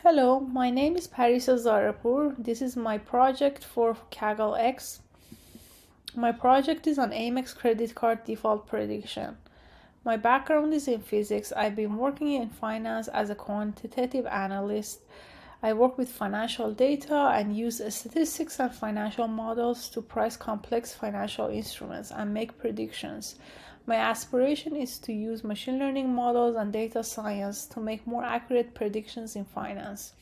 Hello, my name is Parisa Zareapour. This is my project for KaggleX. My project is on Amex credit card default prediction. My background is in physics. I've been working in finance as a quantitative analyst. I work with financial data and use statistics and financial models to price complex financial instruments and make predictions. My aspiration is to use machine learning models and data science to make more accurate predictions in finance.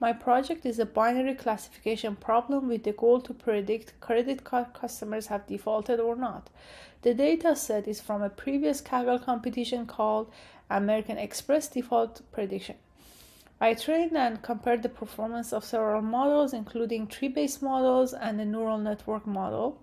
My project is a binary classification problem with the goal to predict credit card customers have defaulted or not. The data set is from a previous Kaggle competition called American Express Default Prediction. I trained and compared the performance of several models, including tree-based models and the neural network model.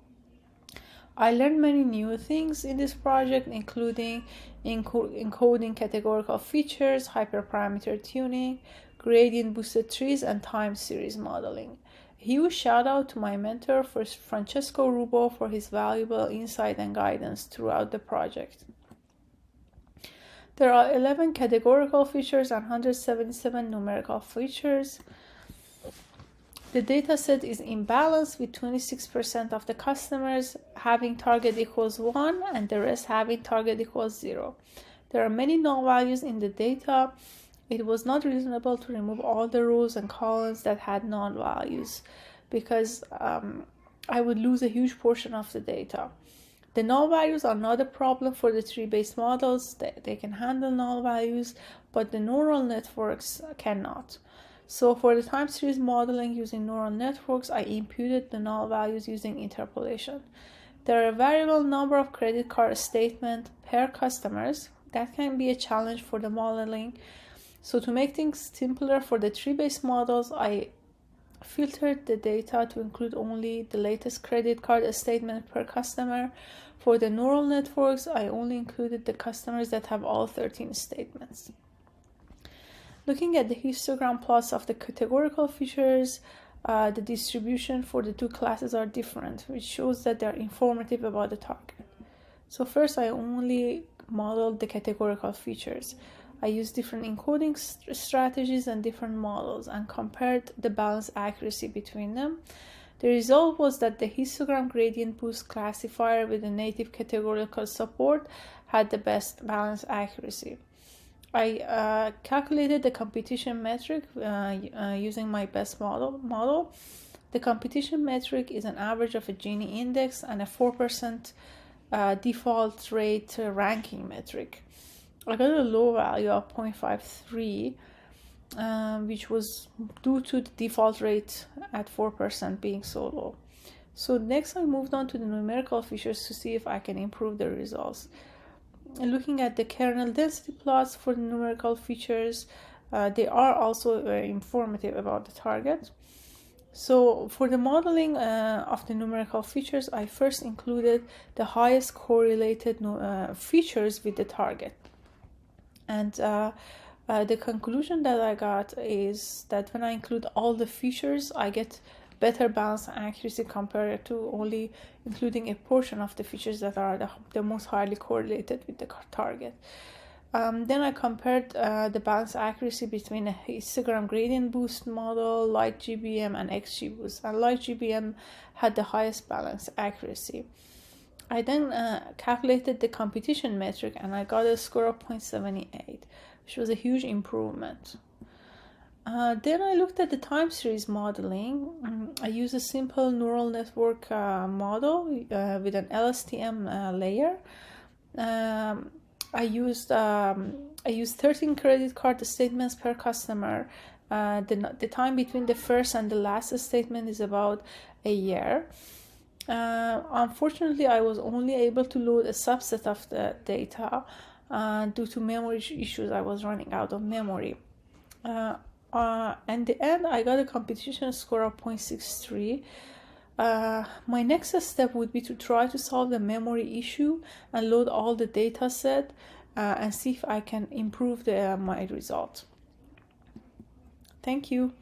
I learned many new things in this project, including encoding categorical features, hyperparameter tuning, gradient boosted trees, and time series modeling. A huge shout out to my mentor, Francesco Rubo, for his valuable insight and guidance throughout the project. There are 11 categorical features and 177 numerical features. The dataset is in balance with 26% of the customers having target equals 1 and the rest having target equals 0. There are many null values in the data. It was not reasonable to remove all the rows and columns that had null values because I would lose a huge portion of the data. The null values are not a problem for the tree-based models. They can handle null values, but the neural networks cannot. So for the time series modeling using neural networks, I imputed the null values using interpolation. There are a variable number of credit card statements per customers. That can be a challenge for the modeling. So to make things simpler for the tree-based models, I filtered the data to include only the latest credit card statement per customer. For the neural networks, I only included the customers that have all 13 statements. Looking at the histogram plots of the categorical features, the distribution for the two classes are different, which shows that they're informative about the target. So first, I only modeled the categorical features. I used different encoding strategies and different models and compared the balance accuracy between them. The result was that the histogram gradient boost classifier with the native categorical support had the best balance accuracy. I calculated the competition metric using my best model. The competition metric is an average of a Gini index and a 4% default rate ranking metric. I got a low value of 0.53, which was due to the default rate at 4% being so low. So next I moved on to the numerical features to see if I can improve the results. Looking at the kernel density plots for the numerical features, they are also very informative about the target. So for the modeling of the numerical features, I first included the highest correlated features with the target. And the conclusion that I got is that when I include all the features, I get better balance and accuracy compared to only including a portion of the features that are the most highly correlated with the target. Then I compared the balance accuracy between a histogram gradient boost model, LightGBM, and XGBoost. And LightGBM had the highest balance accuracy. I then calculated the competition metric and I got a score of 0.78, which was a huge improvement. Then I looked at the time series modeling. I used a simple neural network model with an LSTM layer. I used 13 credit card statements per customer. The time between the first and the last statement is about a year. Unfortunately, I was only able to load a subset of the data due to memory issues. I was running out of memory. In the end, I got a competition score of 0.63. My next step would be to try to solve the memory issue and load all the data set and see if I can improve my result. Thank you.